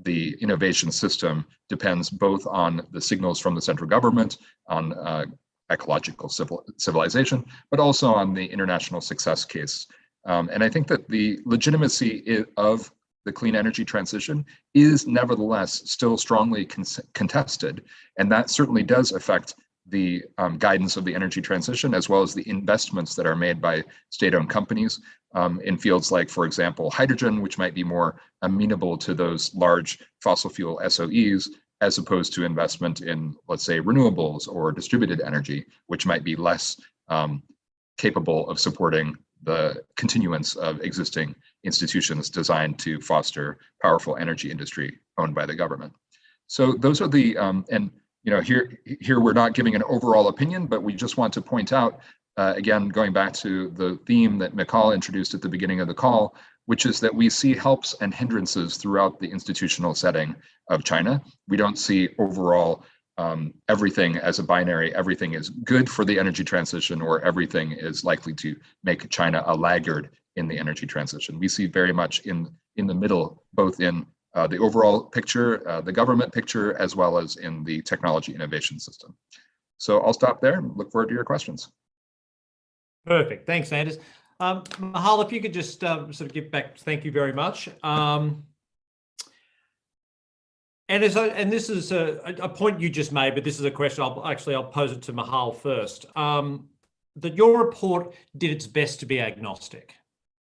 the innovation system depends both on the signals from the central government, on ecological civilization, but also on the international success case. And I think that the legitimacy of the clean energy transition is nevertheless still strongly contested. And that certainly does affect the guidance of the energy transition, as well as the investments that are made by state-owned companies in fields like, for example, hydrogen, which might be more amenable to those large fossil fuel SOEs, as opposed to investment in, let's say, renewables or distributed energy, which might be less capable of supporting the continuance of existing institutions designed to foster powerful energy industry owned by the government. So those are the, and here we're not giving an overall opinion, but we just want to point out, again, going back to the theme that Michal introduced at the beginning of the call, which is that we see helps and hindrances throughout the institutional setting of China. We don't see overall everything as a binary, everything is good for the energy transition, or everything is likely to make China a laggard in the energy transition. We see very much in the middle, both in the overall picture, the government picture, as well as in the technology innovation system. So I'll stop there and look forward to your questions. Perfect. Thanks, Anders. Michal, if you could just sort of give back, thank you very much. And this is a point you just made, but this is a question, I'll pose it to Michal first. That your report did its best to be agnostic,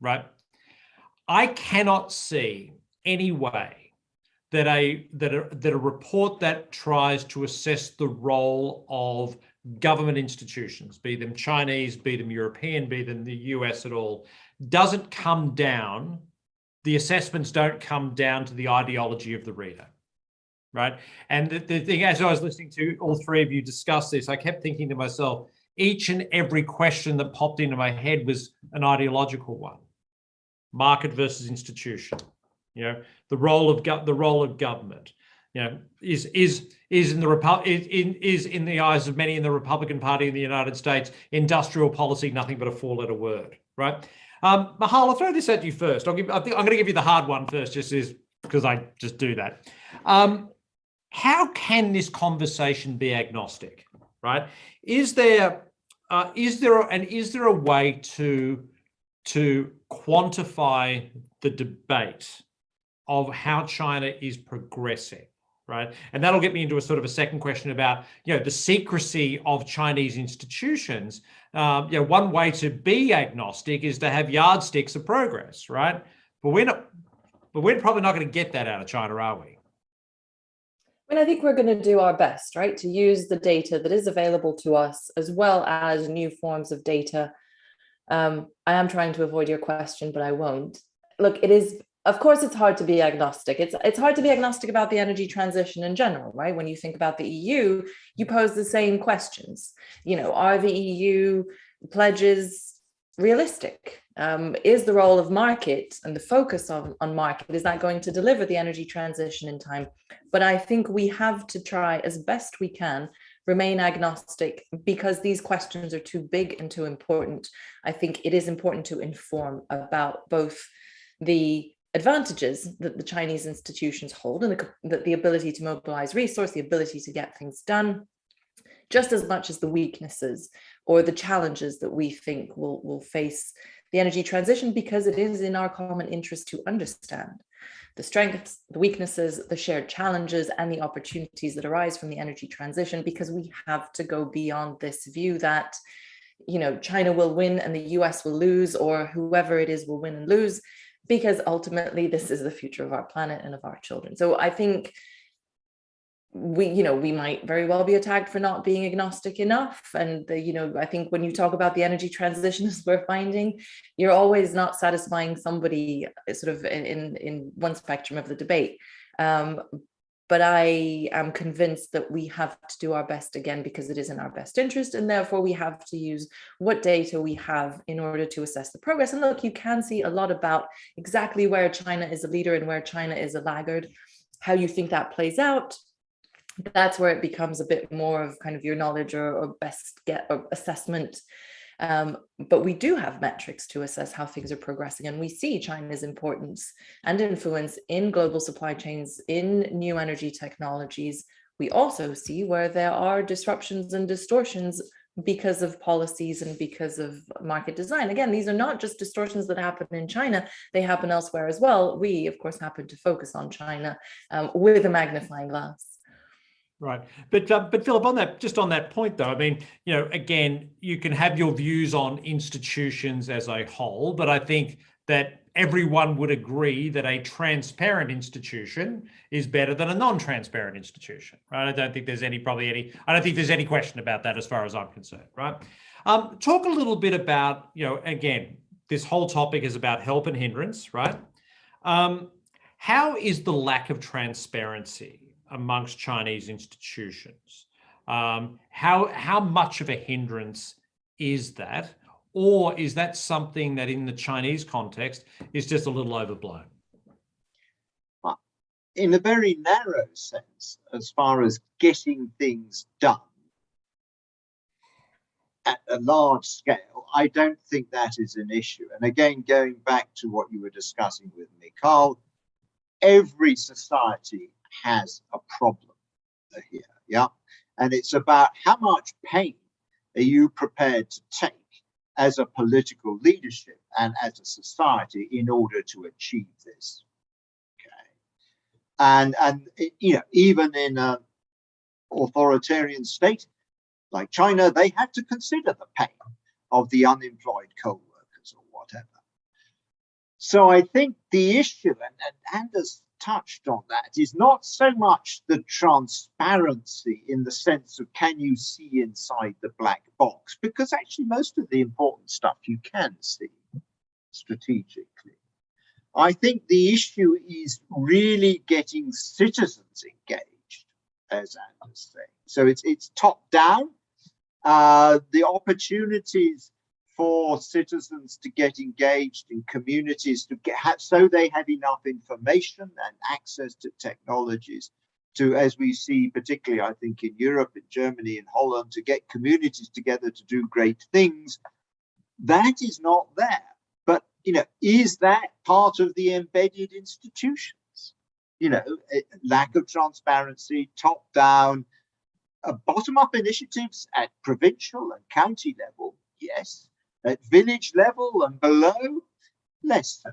right? I cannot see any way that a report that tries to assess the role of government institutions, be them Chinese, be them European, be them the US at all, doesn't come down, the assessments don't come down to the ideology of the reader, right? And the thing, as I was listening to all three of you discuss this, I kept thinking to myself, each and every question that popped into my head was an ideological one. Market versus institution, the role of government, is in the eyes of many in the Republican Party in the United States, industrial policy nothing but a four-letter word, right? Michal, I'll throw this at you first. I'm going to give you the hard one first, just because I just do that. How can this conversation be agnostic, right? Is there a way to quantify the debate of how China is progressing, right? And that'll get me into a sort of a second question about, the secrecy of Chinese institutions. One way to be agnostic is to have yardsticks of progress, right? But we're probably not going to get that out of China, are we? And I think we're going to do our best, right, to use the data that is available to us, as well as new forms of data. I am trying to avoid your question, but I won't. Look, of course, it's hard to be agnostic. It's hard to be agnostic about the energy transition in general, right? When you think about the EU, you pose the same questions. Are the EU pledges realistic? Is the role of market and the focus on market, is that going to deliver the energy transition in time? But I think we have to try as best we can remain agnostic, because these questions are too big and too important. I think it is important to inform about both the advantages that the Chinese institutions hold and the ability to mobilize resource, the ability to get things done, just as much as the weaknesses or the challenges that we think will face the energy transition, because it is in our common interest to understand the strengths, the weaknesses, the shared challenges, and the opportunities that arise from the energy transition, because we have to go beyond this view that, China will win and the US will lose, or whoever it is will win and lose, because ultimately this is the future of our planet and of our children. So I think we might very well be attacked for not being agnostic enough. And, I think when you talk about the energy transition, as we're finding, you're always not satisfying somebody sort of in one spectrum of the debate. But I am convinced that we have to do our best, again, because it is in our best interest. And therefore, we have to use what data we have in order to assess the progress. And look, you can see a lot about exactly where China is a leader and where China is a laggard. How you think that plays out, that's where it becomes a bit more of kind of your knowledge or best get or assessment But we do have metrics to assess how things are progressing, and we see China's importance and influence in global supply chains, in new energy technologies. We also see where there are disruptions and distortions because of policies and because of market design. Again, these are not just distortions that happen in China, they happen elsewhere as well. We, of course, happen to focus on China with a magnifying glass. Right. But Philip, on that, just on that point, though, I mean, you know, again, you can have your views on institutions as a whole, but I think that everyone would agree that a transparent institution is better than a non-transparent institution, right? I don't think there's any question about that as far as I'm concerned, right? Talk a little bit about, you know, again, this whole topic is about help and hindrance, right? How is the lack of transparency amongst Chinese institutions? How much of a hindrance is that? Or is that something that in the Chinese context is just a little overblown? In a very narrow sense, as far as getting things done at a large scale, I don't think that is an issue. And again, going back to what you were discussing with Michal, every society has a problem here, yeah? And it's about how much pain are you prepared to take as a political leadership and as a society in order to achieve this, okay? And you know, even in an authoritarian state like China, they have to consider the pain of the unemployed co-workers or whatever. So I think the issue, and Anders touched on that, is not so much the transparency in the sense of can you see inside the black box, because actually most of the important stuff you can see strategically. I think the issue is really getting citizens engaged, as Anders said. So it's top down. The opportunities for citizens to get engaged in communities to so they have enough information and access to technologies to, as we see particularly I think in Europe, in Germany, in Holland, to get communities together to do great things. That is not there. But you know, is that part of the embedded institutions? You know, lack of transparency, top down, bottom up initiatives at provincial and county level, yes. At village level and below, less so.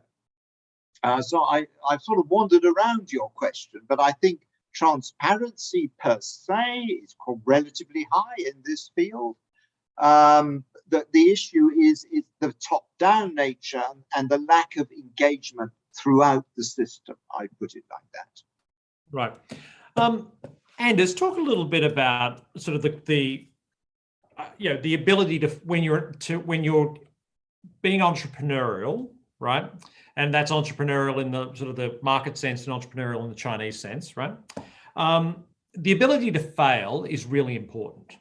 So I've sort of wandered around your question, but I think transparency per se is relatively high in this field. The issue is the top-down nature and the lack of engagement throughout the system. I put it like that. Right. Anders, talk a little bit about sort of the you know, the ability to when you're being entrepreneurial, right? And that's entrepreneurial in the sort of the market sense and entrepreneurial in the Chinese sense, right? The ability to fail is really important,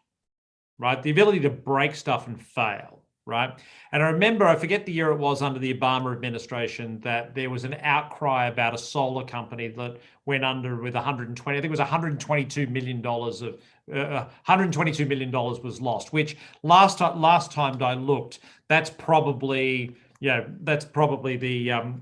right? The ability to break stuff and fail, right? And I remember, I forget the year it was under the Obama administration, that there was an outcry about a solar company that went under with I think it was $122 million of $122 million was lost, which last time I looked, that's probably, you know, the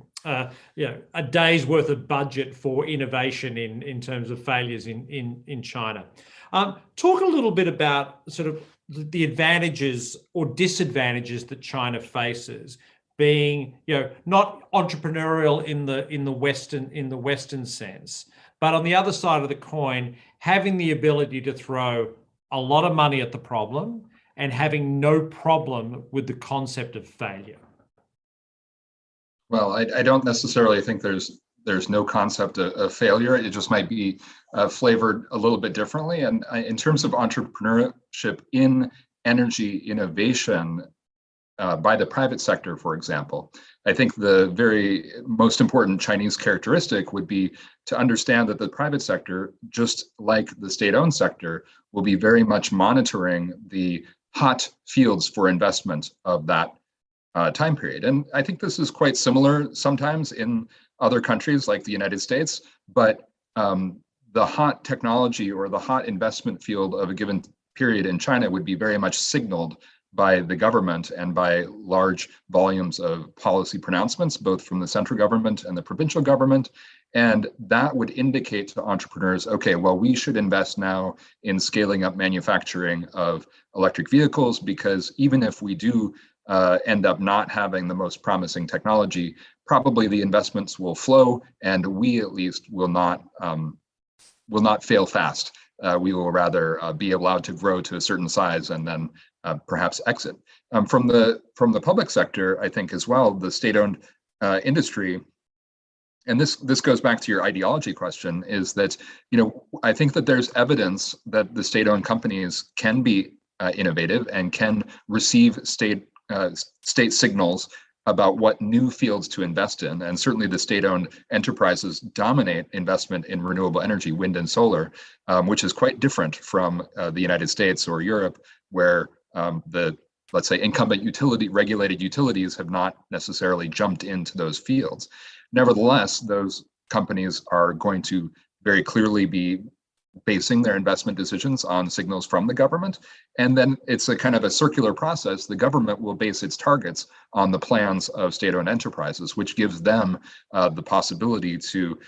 you know, a day's worth of budget for innovation in terms of failures in China. Talk a little bit about sort of the advantages or disadvantages that China faces, being, you know, not entrepreneurial in the Western sense, but on the other side of the coin, having the ability to throw a lot of money at the problem and having no problem with the concept of failure. Well, I don't necessarily think there's no concept of failure. It just might be flavored a little bit differently. And in terms of entrepreneurship in energy innovation by the private sector, for example, I think the very most important Chinese characteristic would be to understand that the private sector, just like the state-owned sector, will be very much monitoring the hot fields for investment of that time period. And I think this is quite similar sometimes in other countries like the United States, but the hot technology or the hot investment field of a given period in China would be very much signaled by the government and by large volumes of policy pronouncements, both from the central government and the provincial government. And that would indicate to entrepreneurs, okay, well, we should invest now in scaling up manufacturing of electric vehicles, because even if we do end up not having the most promising technology, probably the investments will flow, and we at least will not fail fast. We will rather be allowed to grow to a certain size and then perhaps exit. From the public sector, I think as well, the state-owned industry, and this goes back to your ideology question, is that, you know, I think that there's evidence that the state-owned companies can be innovative and can receive state signals about what new fields to invest in. And certainly the state-owned enterprises dominate investment in renewable energy, wind and solar, which is quite different from the United States or Europe, where let's say, incumbent regulated utilities have not necessarily jumped into those fields. Nevertheless, those companies are going to very clearly be basing their investment decisions on signals from the government. And then it's a kind of a circular process. The government will base its targets on the plans of state-owned enterprises, which gives them the possibility to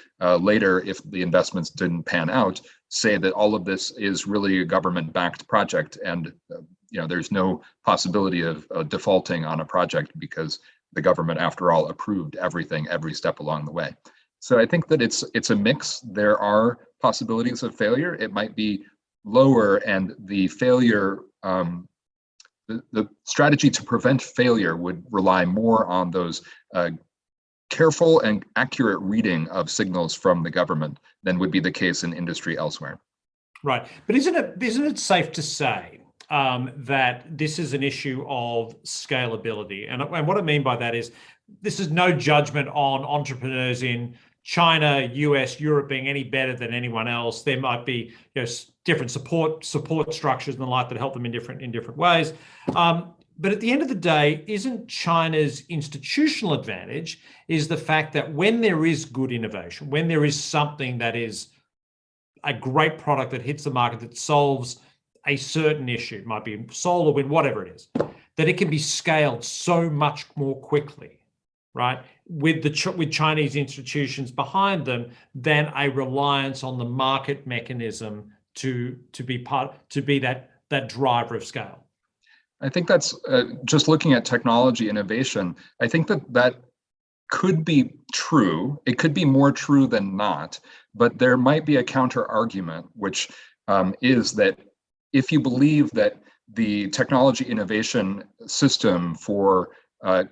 later, if the investments didn't pan out, say that all of this is really a government-backed project, and you know, there's no possibility of defaulting on a project because the government, after all, approved everything every step along the way. So I think that it's a mix. There are possibilities of failure. It might be lower, and the failure, the strategy to prevent failure would rely more on those careful and accurate reading of signals from the government than would be the case in industry elsewhere. Right, but isn't it safe to say that this is an issue of scalability? And what I mean by that is, this is no judgment on entrepreneurs in China, US, Europe being any better than anyone else. There might be, you know, different support structures and the like that help them in different ways. But at the end of the day, isn't China's institutional advantage is the fact that when there is good innovation, when there is something that is a great product that hits the market, that solves a certain issue, it might be solar, wind, whatever it is, that it can be scaled so much more quickly, right, with Chinese institutions behind them, than a reliance on the market mechanism to be that driver of scale. I think that's just looking at technology innovation. I think that could be true. It could be more true than not, but there might be a counter argument, which is that if you believe that the technology innovation system for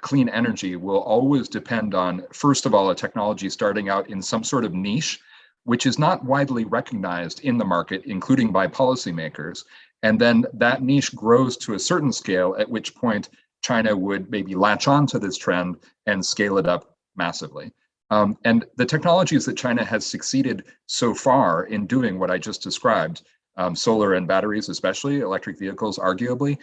clean energy will always depend on, first of all, a technology starting out in some sort of niche, which is not widely recognized in the market, including by policymakers. And then that niche grows to a certain scale, at which point China would maybe latch on to this trend and scale it up massively. And the technologies that China has succeeded so far in doing what I just described, solar and batteries, especially electric vehicles, arguably,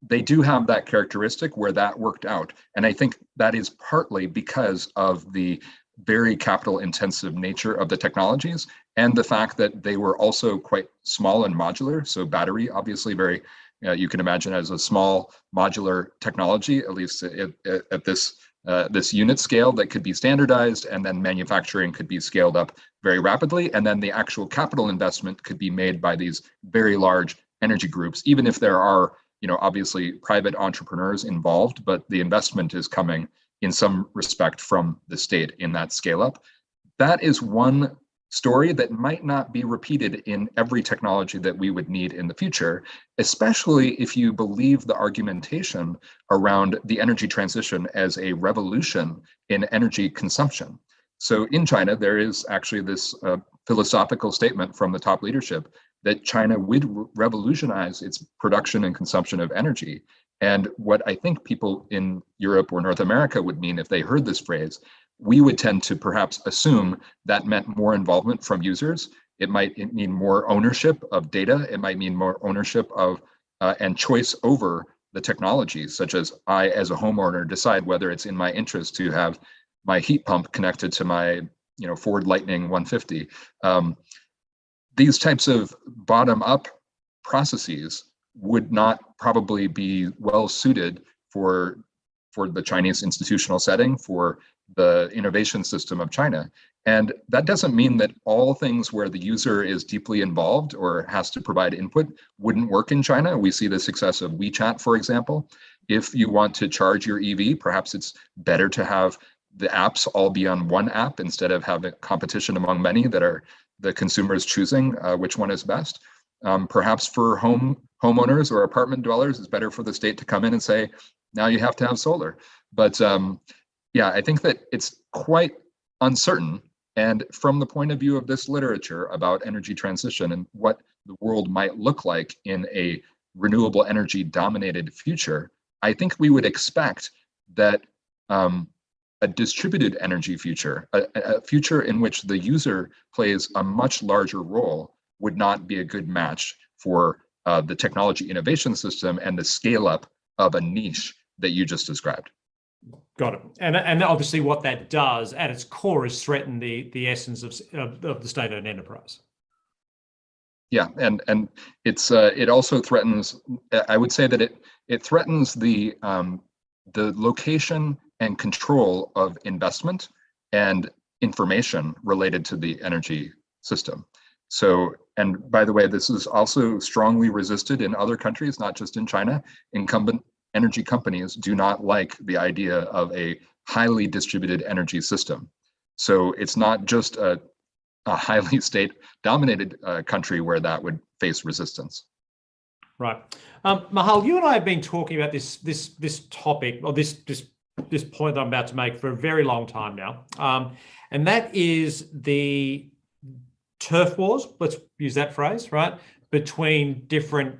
they do have that characteristic where that worked out. And I think that is partly because of the very capital intensive nature of the technologies and the fact that they were also quite small and modular. So battery, obviously very, you can imagine as a small modular technology, at least at this unit scale that could be standardized, and then manufacturing could be scaled up very rapidly. And then the actual capital investment could be made by these very large energy groups, even if there are, obviously private entrepreneurs involved, but the investment is coming in some respect from the state in that scale up. That is one story that might not be repeated in every technology that we would need in the future, especially if you believe the argumentation around the energy transition as a revolution in energy consumption. So in China, there is actually this philosophical statement from the top leadership that China would revolutionize its production and consumption of energy. And what I think people in Europe or North America would mean if they heard this phrase, we would tend to perhaps assume that meant more involvement from users. It might mean more ownership of data. It might mean more ownership of and choice over the technologies, such as I, as a homeowner, decide whether it's in my interest to have my heat pump connected to my Ford Lightning 150. These types of bottom-up processes would not probably be well suited for the Chinese institutional setting, for the innovation system of China. And that doesn't mean that all things where the user is deeply involved or has to provide input wouldn't work in China. We see the success of WeChat, for example. If you want to charge your EV, perhaps it's better to have the apps all be on one app instead of having competition among many that are the consumers choosing which one is best. Perhaps for homeowners or apartment dwellers, it's better for the state to come in and say, now you have to have solar. But yeah, I think that it's quite uncertain. And from the point of view of this literature about energy transition and what the world might look like in a renewable energy dominated future, I think we would expect that a distributed energy future, a future in which the user plays a much larger role, would not be a good match for the technology innovation system and the scale up of a niche that you just described. Got it. And obviously what that does at its core is threaten the essence of the state-owned enterprise. Yeah, and it also threatens, I would say that it threatens the location and control of investment and information related to the energy system. So, and by the way, this is also strongly resisted in other countries, not just in China. Incumbent energy companies do not like the idea of a highly distributed energy system. So it's not just a highly state-dominated country where that would face resistance. Right. Michal, you and I have been talking about this topic, or this point that I'm about to make, for a very long time now. And that is the turf wars, let's use that phrase, right, between different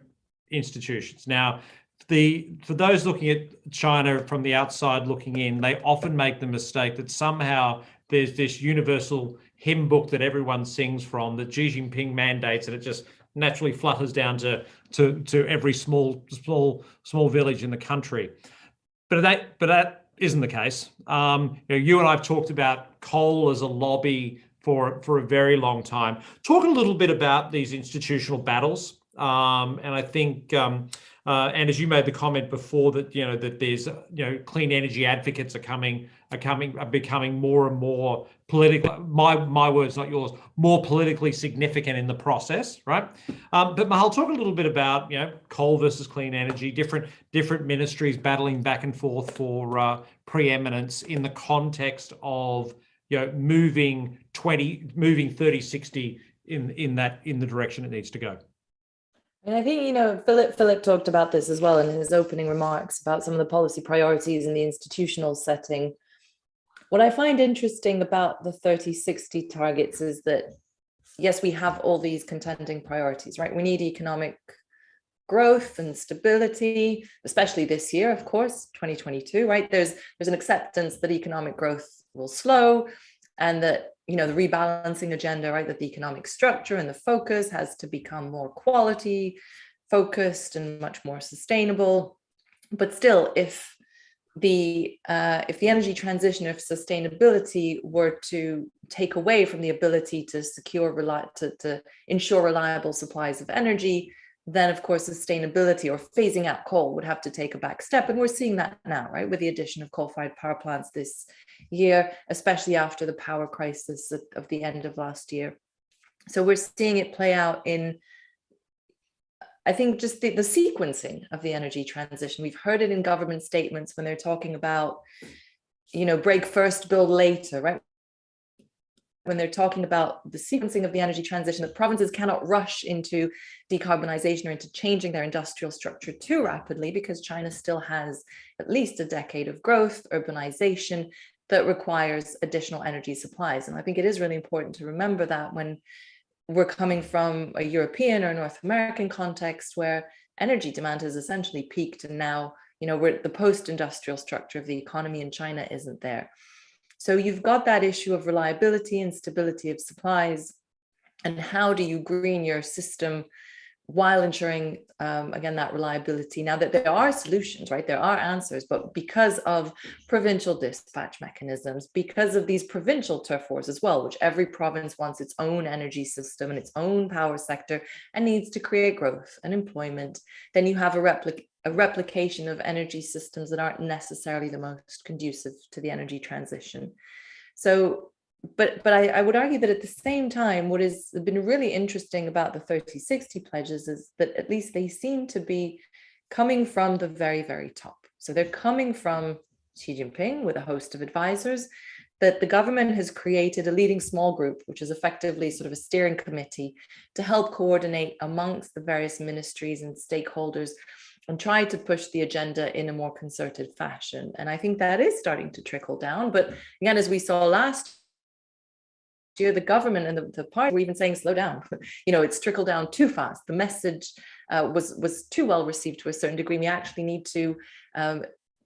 institutions. Now, for those looking at China from the outside looking in, they often make the mistake that somehow there's this universal hymn book that everyone sings from, that Xi Jinping mandates, and it just naturally flutters down to every small village in the country. But that isn't the case. You and I have talked about coal as a lobby for a very long time. Talk a little bit about these institutional battles, and I think. And as you made the comment before that that there's clean energy advocates are becoming more and more political. My words, not yours. More politically significant in the process, right? But Michal, talk a little bit about coal versus clean energy, different ministries battling back and forth for preeminence in the context of moving 30-60 in the direction it needs to go. And I think, Philip talked about this as well in his opening remarks about some of the policy priorities in the institutional setting. What I find interesting about the 30-60 targets is that, yes, we have all these contending priorities, right? We need economic growth and stability, especially this year, of course, 2022, right? There's an acceptance that economic growth will slow, and that the rebalancing agenda, right, that the economic structure and the focus has to become more quality focused and much more sustainable. But still, if the energy transition, if sustainability were to take away from the ability to to ensure reliable supplies of energy, then of course sustainability or phasing out coal would have to take a back step. And we're seeing that now, right, with the addition of coal-fired power plants this year, especially after the power crisis of the end of last year. So we're seeing it play out in, I think, just the sequencing of the energy transition. We've heard it in government statements when they're talking about, break first, build later, right? When they're talking about the sequencing of the energy transition, that provinces cannot rush into decarbonization or into changing their industrial structure too rapidly, because China still has at least a decade of growth, urbanization that requires additional energy supplies. And I think it is really important to remember that when we're coming from a European or North American context where energy demand has essentially peaked, and now, we're the post-industrial structure of the economy in China isn't there. So you've got that issue of reliability and stability of supplies, and how do you green your system while ensuring, again, that reliability. Now that there are solutions, right? There are answers, but because of provincial dispatch mechanisms, because of these provincial turf wars as well, which every province wants its own energy system and its own power sector and needs to create growth and employment, then you have a replication of energy systems that aren't necessarily the most conducive to the energy transition. So, but I would argue that at the same time, what has been really interesting about the 30/60 pledges is that at least they seem to be coming from the very, very top. So they're coming from Xi Jinping with a host of advisors, that the government has created a leading small group, which is effectively sort of a steering committee to help coordinate amongst the various ministries and stakeholders and try to push the agenda in a more concerted fashion. And I think that is starting to trickle down. But again, as we saw last year, the government and the party were even saying, slow down. It's trickled down too fast. The message was too well received to a certain degree. We actually need to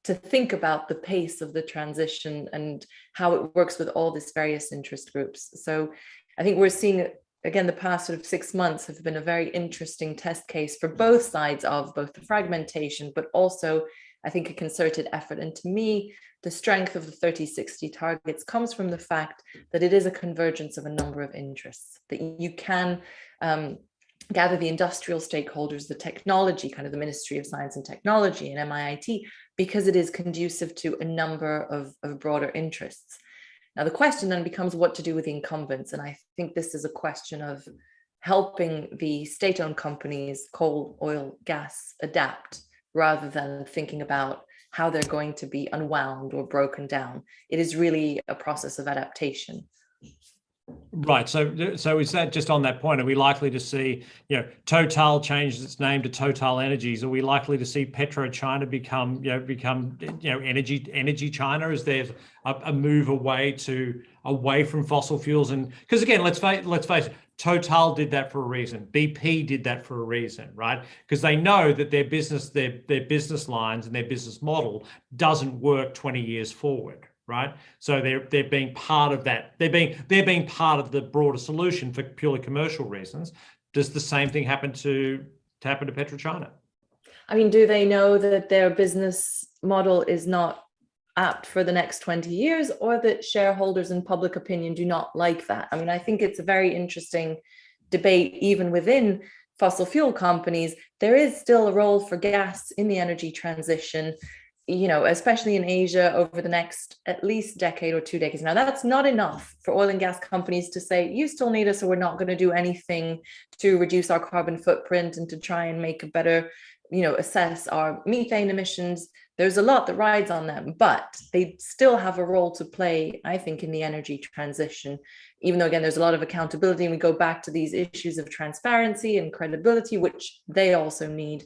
think about the pace of the transition and how it works with all these various interest groups. So I think we're seeing, again, the past sort of 6 months have been a very interesting test case for both sides of both the fragmentation, but also I think a concerted effort. And to me, the strength of the 30/60 targets comes from the fact that it is a convergence of a number of interests, that you can gather the industrial stakeholders, the technology, kind of the Ministry of Science and Technology and MIIT, because it is conducive to a number of broader interests. Now, the question then becomes what to do with the incumbents. And I think this is a question of helping the state-owned companies, coal, oil, gas, adapt, rather than thinking about how they're going to be unwound or broken down. It is really a process of adaptation. Right. So is that, just on that point, are we likely to see, Total changes its name to Total Energies? Are we likely to see PetroChina become energy China? Is there a move away from fossil fuels? And because again, let's face it, Total did that for a reason. BP did that for a reason, right? Because they know that their business lines and their business model doesn't work 20 years forward. Right, so they're being part of that. They're being part of the broader solution for purely commercial reasons. Does the same thing happen to PetroChina? I mean, do they know that their business model is not apt for the next 20 years, or that shareholders and public opinion do not like that? I mean, I think it's a very interesting debate, even within fossil fuel companies. There is still a role for gas in the energy transition, especially in Asia over the next at least decade or 2 decades. Now, that's not enough for oil and gas companies to say, you still need us, so we're not going to do anything to reduce our carbon footprint and to try and make a better, assess our methane emissions. There's a lot that rides on them, but they still have a role to play, I think, in the energy transition, even though, again, there's a lot of accountability. And we go back to these issues of transparency and credibility, which they also need.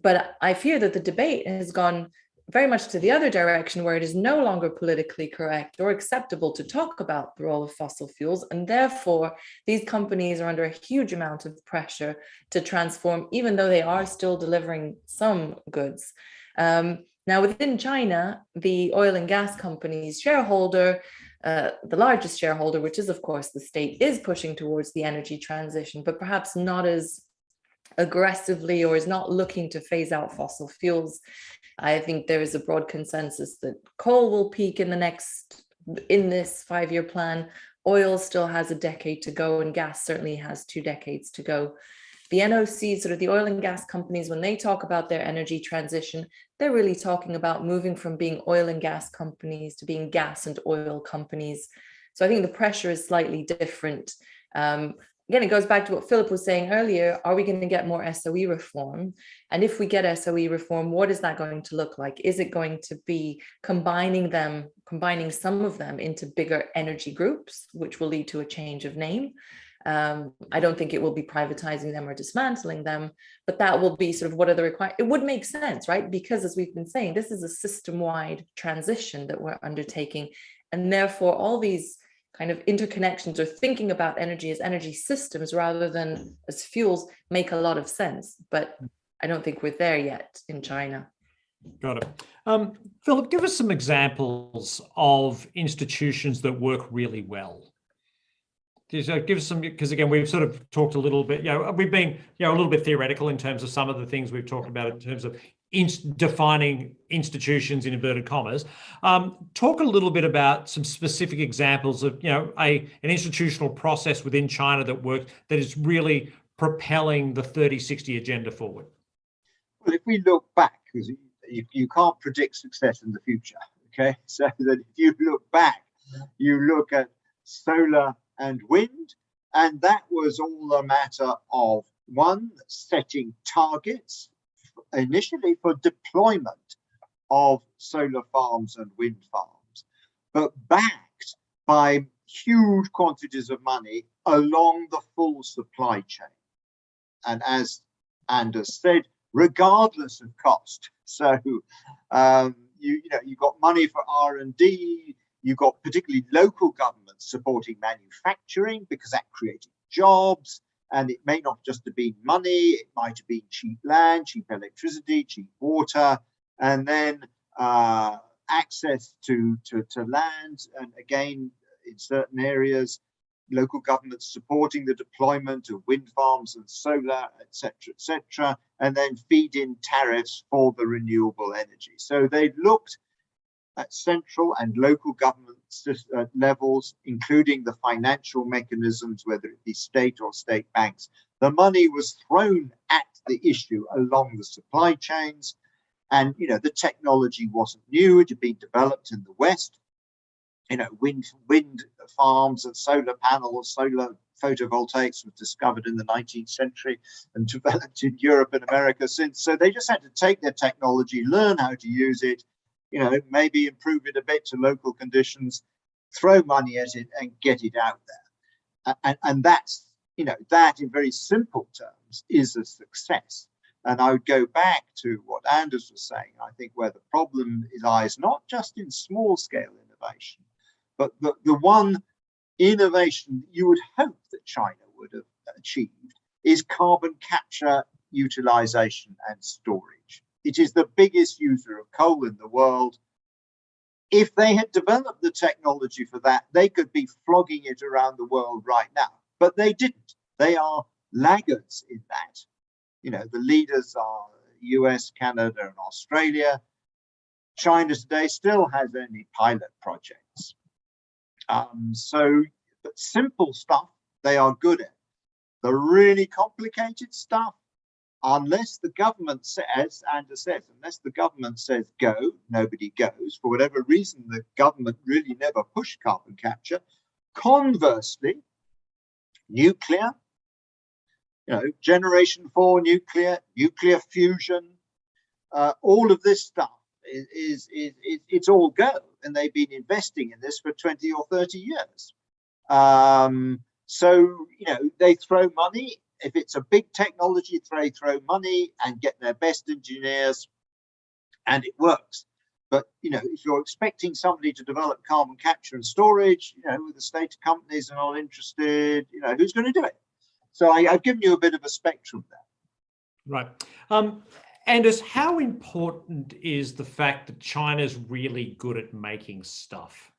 But I fear that the debate has gone very much to the other direction, where it is no longer politically correct or acceptable to talk about the role of fossil fuels. And therefore, these companies are under a huge amount of pressure to transform, even though they are still delivering some goods. Now, within China, the oil and gas company's shareholder, the largest shareholder, which is, of course, the state, is pushing towards the energy transition, but perhaps not as aggressively, or is not looking to phase out fossil fuels. I think there is a broad consensus that coal will peak in this 5-year plan. Oil still has a decade to go, and gas certainly has 2 decades to go. The NOC, sort of the oil and gas companies, when they talk about their energy transition, they're really talking about moving from being oil and gas companies to being gas and oil companies. So I think the pressure is slightly different. Again, it goes back to what Philip was saying earlier. Are we going to get more SOE reform? And if we get SOE reform, what is that going to look like? Is it going to be combining some of them into bigger energy groups, which will lead to a change of name? I don't think it will be privatizing them or dismantling them, but that will be sort of what are the requirements. It would make sense, right? Because as we've been saying, this is a system-wide transition that we're undertaking. And therefore, all these kind of interconnections, or thinking about energy as energy systems rather than as fuels, make a lot of sense. But I don't think we're there yet in China. Got it. Philip, give us some examples of institutions that work really well. So give us some, because again, we've sort of talked a little bit, we've been, a little bit theoretical in terms of some of the things we've talked about in terms of defining institutions in inverted commas. Talk a little bit about some specific examples of, an institutional process within China that works, that is really propelling the 3060 agenda forward. Well, if we look back, because you can't predict success in the future, okay? So that if you look back, you look at solar and wind, and that was all a matter of one, setting targets initially for deployment of solar farms and wind farms, but backed by huge quantities of money along the full supply chain. And as Anders said, regardless of cost. So you got money for R&D, you got particularly local governments supporting manufacturing because that created jobs, and it may not just have been money, it might have been cheap land, cheap electricity, cheap water, and then access to land, and again, in certain areas, local governments supporting the deployment of wind farms and solar, etc., and then feed in tariffs for the renewable energy. So they looked at central and local government levels, including the financial mechanisms, whether it be state or state banks. The money was thrown at the issue along the supply chains, and the technology wasn't new; it had been developed in the West. Wind farms and solar panels, solar photovoltaics was discovered in the 19th century and developed in Europe and America since. So they just had to take their technology, learn how to use it, maybe improve it a bit to local conditions, throw money at it and get it out there. And that's, that in very simple terms is a success. And I would go back to what Anders was saying. I think where the problem lies not just in small scale innovation, but the one innovation you would hope that China would have achieved is carbon capture, utilization and storage. It is the biggest user of coal in the world. If they had developed the technology for that, they could be flogging it around the world right now, but they didn't. They are laggards in that. The leaders are US, Canada and Australia. China today still has only pilot projects. But simple stuff, they are good at. The really complicated stuff, unless the government says, Anders says, unless the government says go, nobody goes. For whatever reason, the government really never pushed carbon capture. Conversely, nuclear, generation 4 nuclear fusion, all of this stuff it's all go, and they've been investing in this for 20 or 30 years. So they throw money. If it's a big technology, they throw money and get their best engineers, and it works. But if you're expecting somebody to develop carbon capture and storage, with the state companies are not interested, who's going to do it? So I've given you a bit of a spectrum there. Right. Anders, how important is the fact that China's really good at making stuff,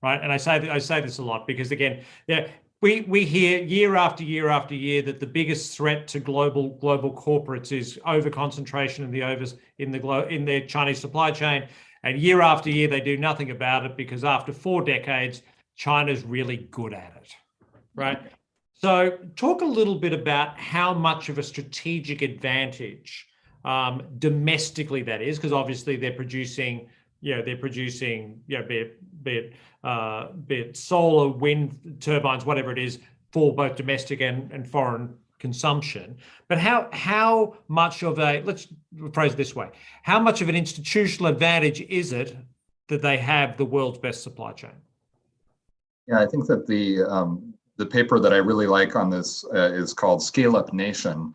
right? And I say this a lot because, again, we hear year after year after year that the biggest threat to global corporates is over-concentration in their Chinese supply chain, and year after year they do nothing about it because after 4 decades, China's really good at it, right? So talk a little bit about how much of a strategic advantage domestically that is, because obviously they're producing, be it solar, wind turbines, whatever it is, for both domestic and foreign consumption. But how much of let's phrase it this way, how much of an institutional advantage is it that they have the world's best supply chain? Yeah, I think that the paper that I really like on this is called Scaleup Nation.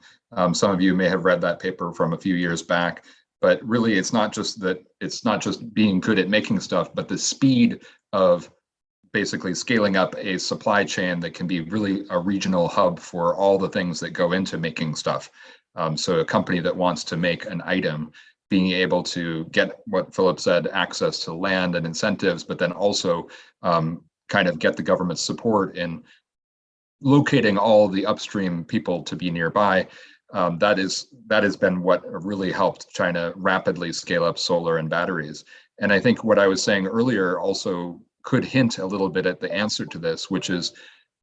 Some of you may have read that paper from a few years back, but really it's not just being good at making stuff, but the speed of basically scaling up a supply chain that can be really a regional hub for all the things that go into making stuff. So a company that wants to make an item, being able to get, what Philip said, access to land and incentives, but then also kind of get the government's support in locating all the upstream people to be nearby. That has been what really helped China rapidly scale up solar and batteries. And I think what I was saying earlier also could hint a little bit at the answer to this, which is,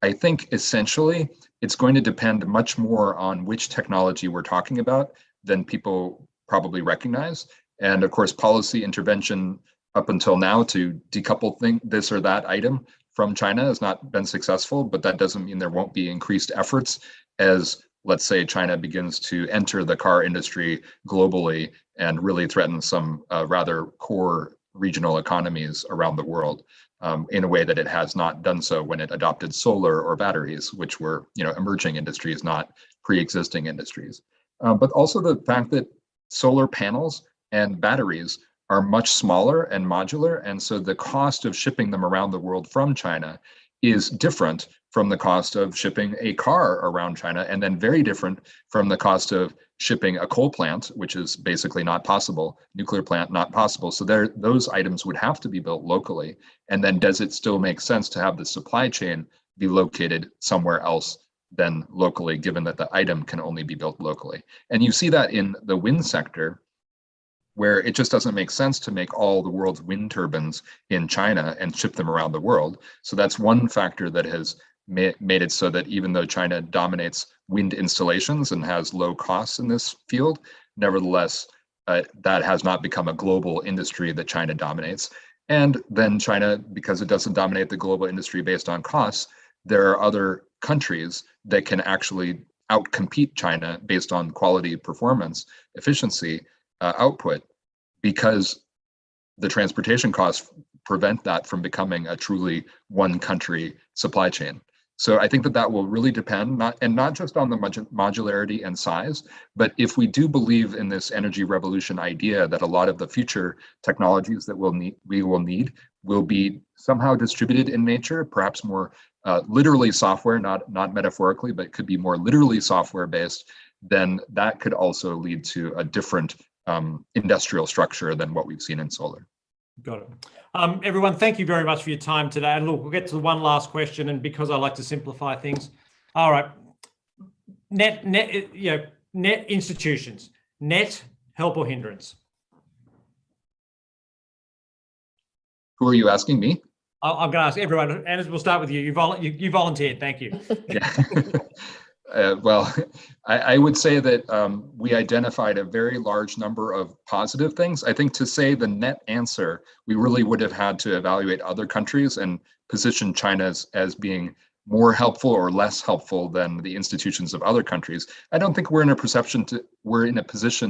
I think essentially it's going to depend much more on which technology we're talking about than people probably recognize. And of course, policy intervention up until now to decouple this or that item from China has not been successful, but that doesn't mean there won't be increased efforts as, let's say, China begins to enter the car industry globally and really threaten some rather core regional economies around the world in a way that it has not done so when it adopted solar or batteries, which were emerging industries, not pre-existing industries. But also the fact that solar panels and batteries are much smaller and modular, and so the cost of shipping them around the world from China is different from the cost of shipping a car around China, and then very different from the cost of shipping a coal plant, which is basically not possible, nuclear plant not possible. So those items would have to be built locally. And then does it still make sense to have the supply chain be located somewhere else than locally, given that the item can only be built locally? And you see that in the wind sector, where it just doesn't make sense to make all the world's wind turbines in China and ship them around the world. So that's one factor that has made it so that even though China dominates wind installations and has low costs in this field, nevertheless, that has not become a global industry that China dominates. And then China, because it doesn't dominate the global industry based on costs, there are other countries that can actually outcompete China based on quality, performance, efficiency, output, because the transportation costs prevent that from becoming a truly one country supply chain. So I think that will really depend, not just on the modularity and size, but if we do believe in this energy revolution idea that a lot of the future technologies that we will need will be somehow distributed in nature, perhaps more literally software, not metaphorically, but could be more literally software based, then that could also lead to a different industrial structure than what we've seen in solar. Got it. Everyone, thank you very much for your time today. And look, we'll get to the one last question, and because I like to simplify things. All right. Net institutions, net, help or hindrance? Who are you asking, me? I'm going to ask everyone. Anders, we'll start with you. You volunteered. Thank you. Yeah. Well, I would say that we identified a very large number of positive things. I think to say the net answer, we really would have had to evaluate other countries and position China as being more helpful or less helpful than the institutions of other countries. I don't think we're in a position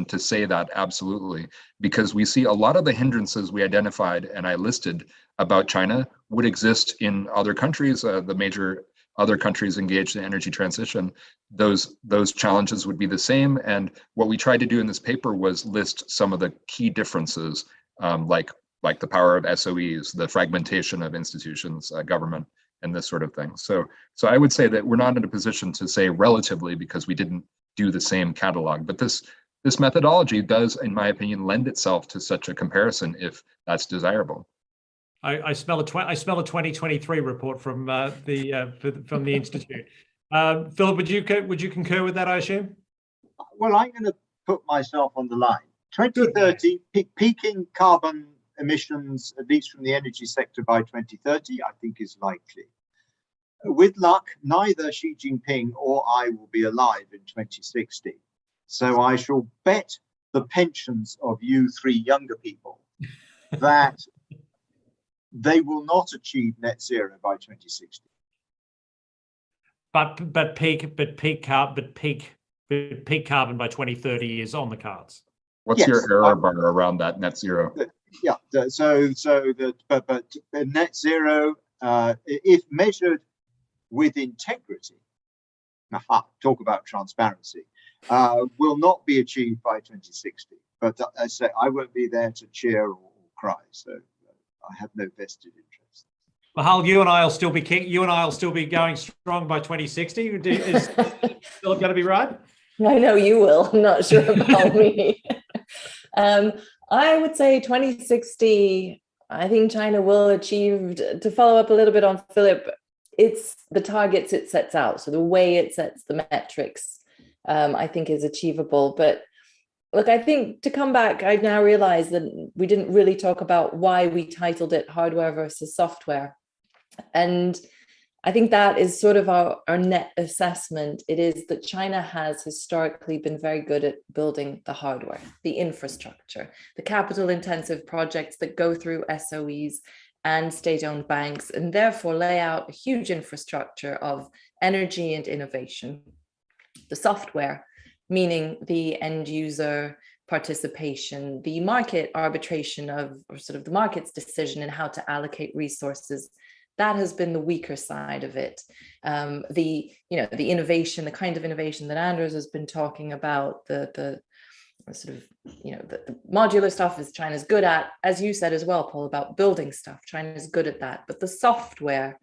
to say that absolutely, because we see a lot of the hindrances we identified and I listed about China would exist in other countries, the major other countries engaged in energy transition. Those challenges would be the same. And what we tried to do in this paper was list some of the key differences, like the power of SOEs, the fragmentation of institutions, government, and this sort of thing. So I would say that we're not in a position to say relatively because we didn't do the same catalog, but this methodology does, in my opinion, lend itself to such a comparison if that's desirable. I smell a 2023 report from the Institute. Philip, would you concur with that, I assume? Well, I'm going to put myself on the line. 2030, peaking carbon emissions, at least from the energy sector by 2030, I think is likely. With luck, neither Xi Jinping or I will be alive in 2060. So I shall bet the pensions of you three younger people that they will not achieve net zero by 2060. But peak carbon by 2030 is on the cards. What's your error bar around that net zero? Yeah, but net zero, if measured with integrity, talk about transparency, will not be achieved by 2060. But as I say, I won't be there to cheer or cry. So I have no vested interest. Michal, you and I will still be going strong by 2060. Is Philip going to be right? I know you will. I'm not sure about me. I would say 2060, I think China will achieve, to follow up a little bit on Philip, it's the targets it sets out. So the way it sets the metrics, I think is achievable. But look, I think to come back, I now realize that we didn't really talk about why we titled it hardware versus software. And I think that is sort of our net assessment. It is that China has historically been very good at building the hardware, the infrastructure, the capital intensive projects that go through SOEs and state-owned banks, and therefore lay out a huge infrastructure of energy and innovation. The software, meaning the end user participation, the market arbitration of, or sort of the market's decision in how to allocate resources, that has been the weaker side of it. The innovation, the kind of innovation that Anders has been talking about, the sort of, the modular stuff is China's good at, as you said as well, Paul, about building stuff. China's good at that, but the software,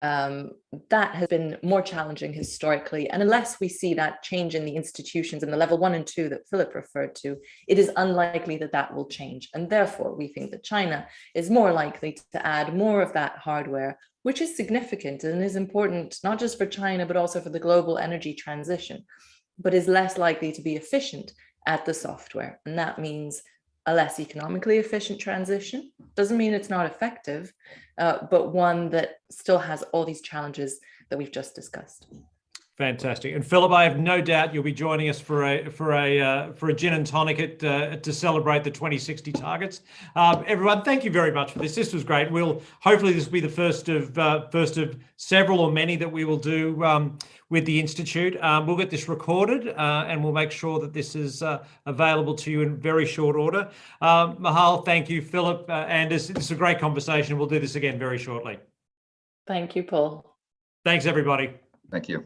that has been more challenging historically. And unless we see that change in the institutions in the level 1 and 2 that Philip referred to, it is unlikely that that will change. And therefore, we think that China is more likely to add more of that hardware, which is significant and is important, not just for China, but also for the global energy transition, but is less likely to be efficient at the software. And that means a less economically efficient transition. Doesn't mean it's not effective, but one that still has all these challenges that we've just discussed. Fantastic. And Philip, I have no doubt you'll be joining us for a gin and tonic to celebrate the 2060 targets. Everyone, thank you very much for this. This was great. Hopefully this will be the first of several or many that we will do with the Institute. We'll get this recorded and we'll make sure that this is available to you in very short order. Michal, thank you. Philip, Anders, this is a great conversation. We'll do this again very shortly. Thank you, Paul. Thanks, everybody. Thank you.